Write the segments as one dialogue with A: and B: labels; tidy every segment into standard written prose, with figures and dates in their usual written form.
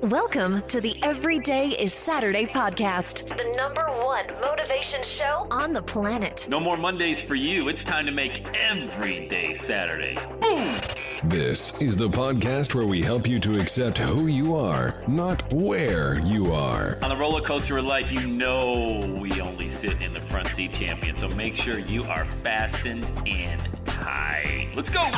A: Welcome to the Everyday is Saturday podcast, the #1 motivation show on the planet.
B: No more Mondays for you. It's time to make every day Saturday. Boom!
C: This is the podcast where we help you to accept who you are, not where you are.
B: On the roller coaster of life, you know we only sit in the front seat, champion. So make sure you are fastened in tight. Let's go!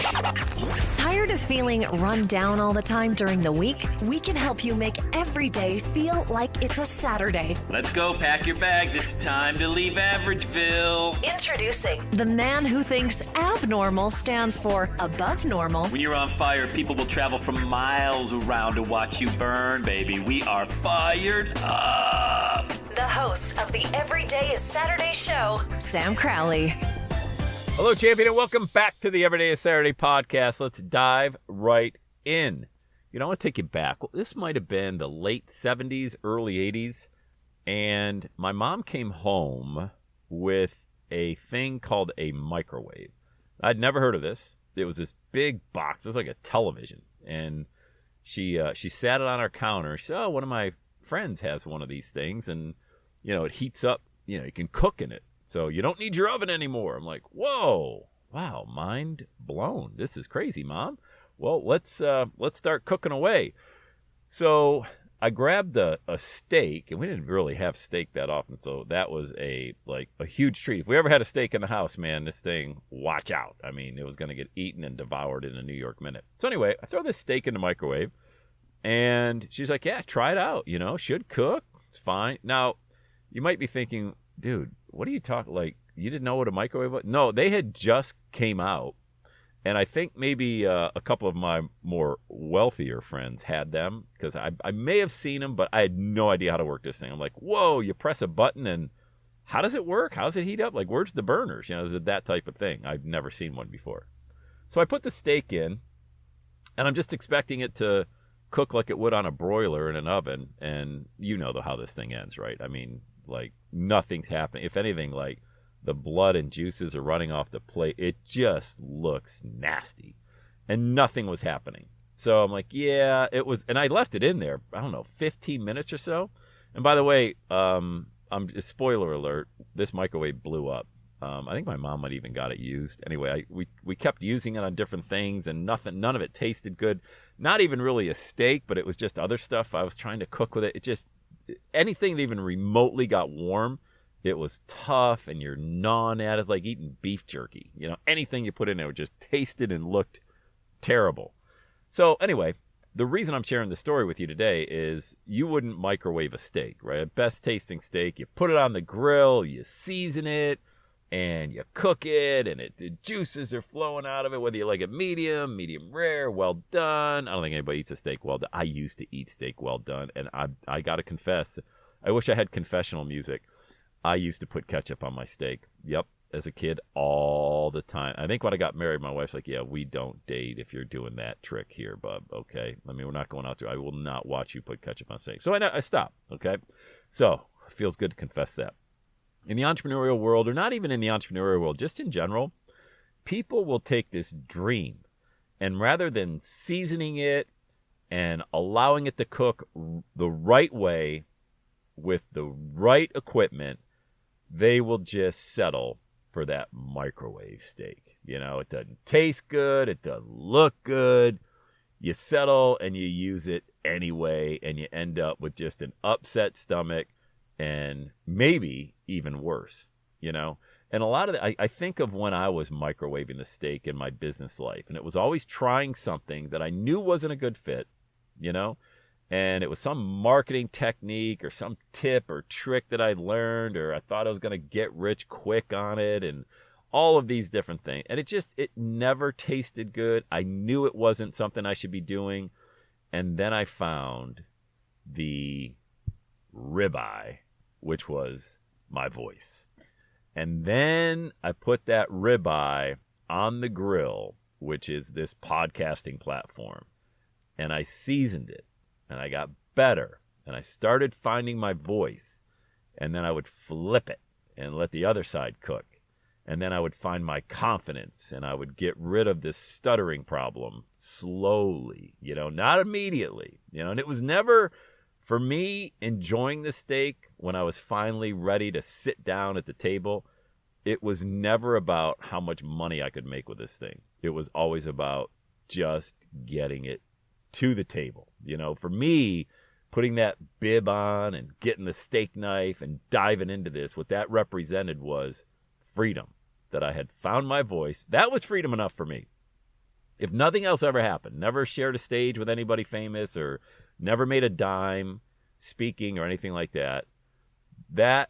A: Tired of feeling run down all the time during the week? We can help you make every day feel like it's a Saturday.
B: Let's go. Pack your bags. It's time to leave Averageville.
A: Introducing the man who thinks abnormal stands for above normal.
B: When you're on fire, people will travel from miles around to watch you burn, baby. We are fired up.
A: The host of the Everyday is Saturday show, Sam Crowley.
D: Hello, champion, and welcome back to the Everyday is Saturday podcast. Let's dive right in. You know, I want to take you back. Well, this might have been the late 70s, early 80s, and my mom came home with a thing called a microwave. I'd never heard of this. It was this big box. It was like a television, and she sat it on our counter. She said, "Oh, one of my friends has one of these things, and you know, it heats up. You know, you can cook in it, so you don't need your oven anymore." I'm like, "Whoa, wow, mind blown. This is crazy, Mom." Well, let's start cooking away. So I grabbed a steak, and we didn't really have steak that often, so that was a huge treat. If we ever had a steak in the house, man, this thing, watch out. I mean, it was going to get eaten and devoured in a New York minute. So anyway, I throw this steak in the microwave, and she's like, "Yeah, try it out. You know, should cook. It's fine." Now, you might be thinking, dude, what are you talking, like, you didn't know what a microwave was? No, they had just came out. And I think maybe a couple of my more wealthier friends had them, because I may have seen them, but I had no idea how to work this thing. I'm like, whoa, you press a button and how does it work? How does it heat up? Like, where's the burners? You know, that type of thing. I've never seen one before. So I put the steak in, and I'm just expecting it to cook like it would on a broiler in an oven. And you know how this thing ends, right? I mean, like, nothing's happening. If anything, like, the blood and juices are running off the plate. It just looks nasty. And nothing was happening. So I'm like, yeah, it was. And I left it in there, I don't know, 15 minutes or so. And by the way, spoiler alert, this microwave blew up. I think my mom might even got it used. Anyway, we kept using it on different things, and none of it tasted good. Not even really a steak, but it was just other stuff I was trying to cook with it. It just, anything that even remotely got warm, it was tough, and you're gnawing at it. It's like eating beef jerky. You know, anything you put in there just tasted and looked terrible. So anyway, the reason I'm sharing this story with you today is you wouldn't microwave a steak, right? A best tasting steak, you put it on the grill, you season it, and you cook it, and the juices are flowing out of it, whether you like it medium rare, well done. I don't think anybody eats a steak well done. I used to eat steak well done, and I got to confess, I wish I had confessional music. I used to put ketchup on my steak. Yep, as a kid, all the time. I think when I got married, my wife's like, "Yeah, we don't date if you're doing that trick here, bub." Okay, I mean, we're not going out there. I will not watch you put ketchup on steak. So I stopped, okay? So it feels good to confess that. In the entrepreneurial world, or not even in the entrepreneurial world, just in general, people will take this dream, and rather than seasoning it and allowing it to cook the right way with the right equipment, they will just settle for that microwave steak. You know, it doesn't taste good. It doesn't look good. You settle and you use it anyway, and you end up with just an upset stomach and maybe even worse, you know. And a lot of I think of when I was microwaving the steak in my business life, and it was always trying something that I knew wasn't a good fit, you know. And it was some marketing technique or some tip or trick that I learned, or I thought I was going to get rich quick on it, and all of these different things. And it never tasted good. I knew it wasn't something I should be doing. And then I found the ribeye, which was my voice. And then I put that ribeye on the grill, which is this podcasting platform, and I seasoned it. And I got better, and I started finding my voice, and then I would flip it and let the other side cook. And then I would find my confidence and I would get rid of this stuttering problem slowly, not immediately, and it was never, for me, enjoying the steak when I was finally ready to sit down at the table. It was never about how much money I could make with this thing. It was always about just getting it to the table. For me, putting that bib on and getting the steak knife and diving into this, what that represented was freedom, that I had found my voice. That was freedom enough for me. If nothing else ever happened, never shared a stage with anybody famous or never made a dime speaking or anything like that, that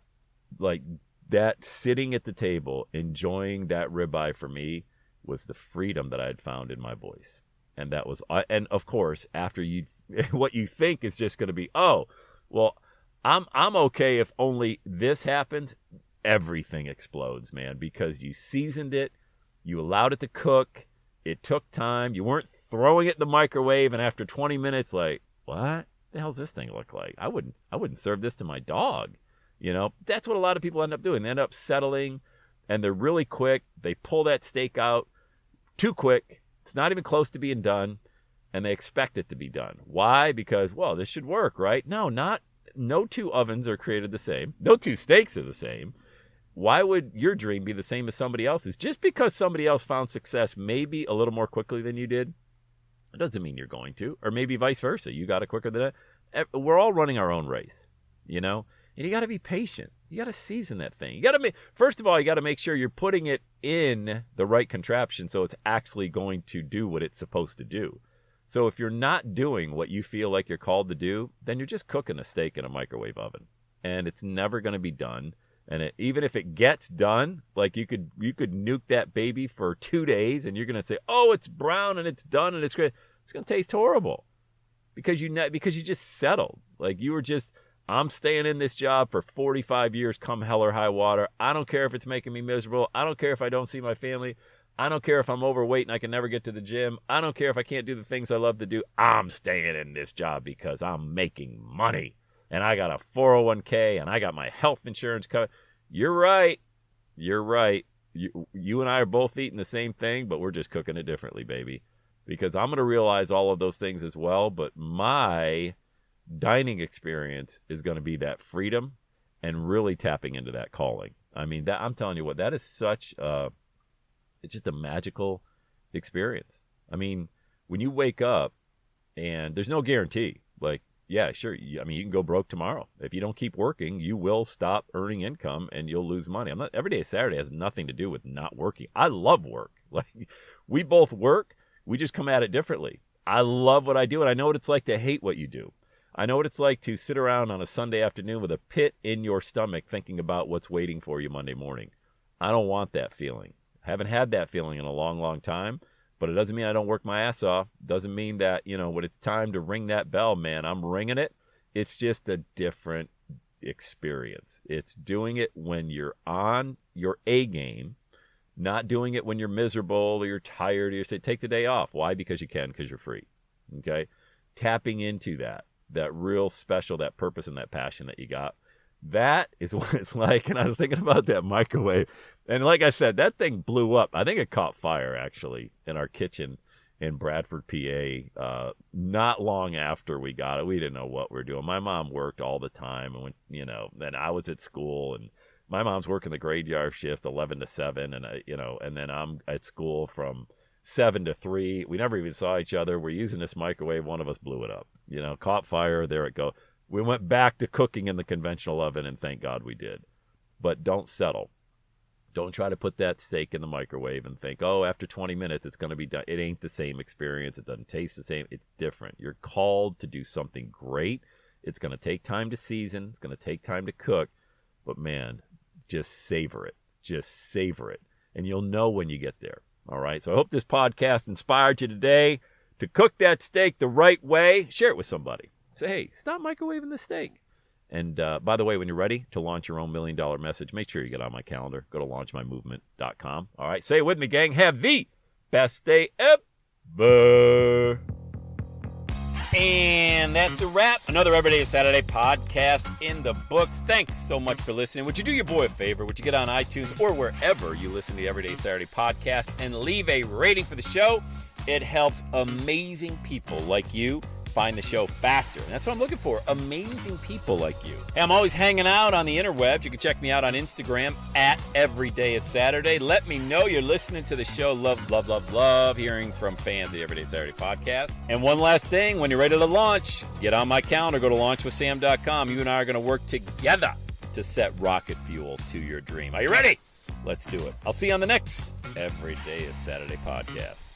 D: sitting at the table, enjoying that ribeye for me was the freedom that I had found in my voice. And that was, and of course, after what you think is just going to be, oh, well, I'm okay if only this happens. Everything explodes, man, because you seasoned it, you allowed it to cook, it took time, you weren't throwing it in the microwave, and after 20 minutes, like, what the hell does this thing look like? I wouldn't serve this to my dog. That's what a lot of people end up doing. They end up settling, and they're really quick. They pull that steak out too quick. It's not even close to being done, and they expect it to be done. Why? Because, well, this should work, right? No two ovens are created the same. No two steaks are the same. Why would your dream be the same as somebody else's? Just because somebody else found success maybe a little more quickly than you did, it doesn't mean you're going to. Or maybe vice versa. You got it quicker than that. We're all running our own race, And you got to be patient. You got to season that thing. First of all, you got to make sure you're putting it in the right contraption so it's actually going to do what it's supposed to do. So if you're not doing what you feel like you're called to do, then you're just cooking a steak in a microwave oven. And it's never going to be done. And even if it gets done, like you could nuke that baby for 2 days and you're going to say, oh, it's brown and it's done and it's great. It's going to taste horrible because you just settled. Like you were just, I'm staying in this job for 45 years, come hell or high water. I don't care if it's making me miserable. I don't care if I don't see my family. I don't care if I'm overweight and I can never get to the gym. I don't care if I can't do the things I love to do. I'm staying in this job because I'm making money. And I got a 401k, and I got my health insurance covered. You're right. You and I are both eating the same thing, but we're just cooking it differently, baby. Because I'm going to realize all of those things as well, but my dining experience is going to be that freedom and really tapping into that calling. I mean, that I'm telling you what, that is such it's just a magical experience. I mean, when you wake up, and there's no guarantee, like, yeah, sure. You can go broke tomorrow. If you don't keep working, you will stop earning income and you'll lose money. Every day Saturday has nothing to do with not working. I love work. Like, we both work. We just come at it differently. I love what I do, and I know what it's like to hate what you do. I know what it's like to sit around on a Sunday afternoon with a pit in your stomach thinking about what's waiting for you Monday morning. I don't want that feeling. I haven't had that feeling in a long, long time. But it doesn't mean I don't work my ass off. Doesn't mean that, when it's time to ring that bell, man, I'm ringing it. It's just a different experience. It's doing it when you're on your A game, not doing it when you're miserable or you're tired or you say, take the day off. Why? Because you can, because you're free. Okay? Tapping into that real special, that purpose and that passion that you got. That is what it's like. And I was thinking about that microwave. And like I said, that thing blew up. I think it caught fire, actually, in our kitchen in Bradford, PA, not long after we got it. We didn't know what we were doing. My mom worked all the time. And, then I was at school. And my mom's working the graveyard shift, 11 to 7. And, and then I'm at school from 7 to 3. We never even saw each other. We're using this microwave. One of us blew it up. Caught fire. There it goes. We went back to cooking in the conventional oven, and thank God we did. But don't settle. Don't try to put that steak in the microwave and think, oh, after 20 minutes it's going to be done. It ain't the same experience. It doesn't taste the same. It's different. You're called to do something great. It's going to take time to season. It's going to take time to cook. But, man, just savor it. Just savor it. And you'll know when you get there. All right? So I hope this podcast inspired you today to cook that steak the right way. Share it with somebody. Say, hey, stop microwaving the steak. And by the way, when you're ready to launch your own $1 million message, make sure you get on my calendar. Go to launchmymovement.com. All right, say it with me, gang. Have the best day ever. And And that's a wrap. Another Every Day is Saturday podcast in the books. Thanks so much for listening. Would you do your boy a favor? Would you get on iTunes or wherever you listen to the Every Day Saturday podcast and leave a rating for the show? It helps amazing people like you find the show faster. And that's what I'm looking for, amazing people like you. Hey, I'm always hanging out on the interwebs. You can check me out on Instagram at EverydayIsSaturday. Let me know you're listening to the show. Love hearing from fans of the Everyday Saturday podcast. And one last thing, when you're ready to launch, get on my calendar, go to launchwithsam.com. You and I are going to work together to set rocket fuel to your dream. Are you ready? Let's do it. I'll see you on the next Every Day is Saturday podcast.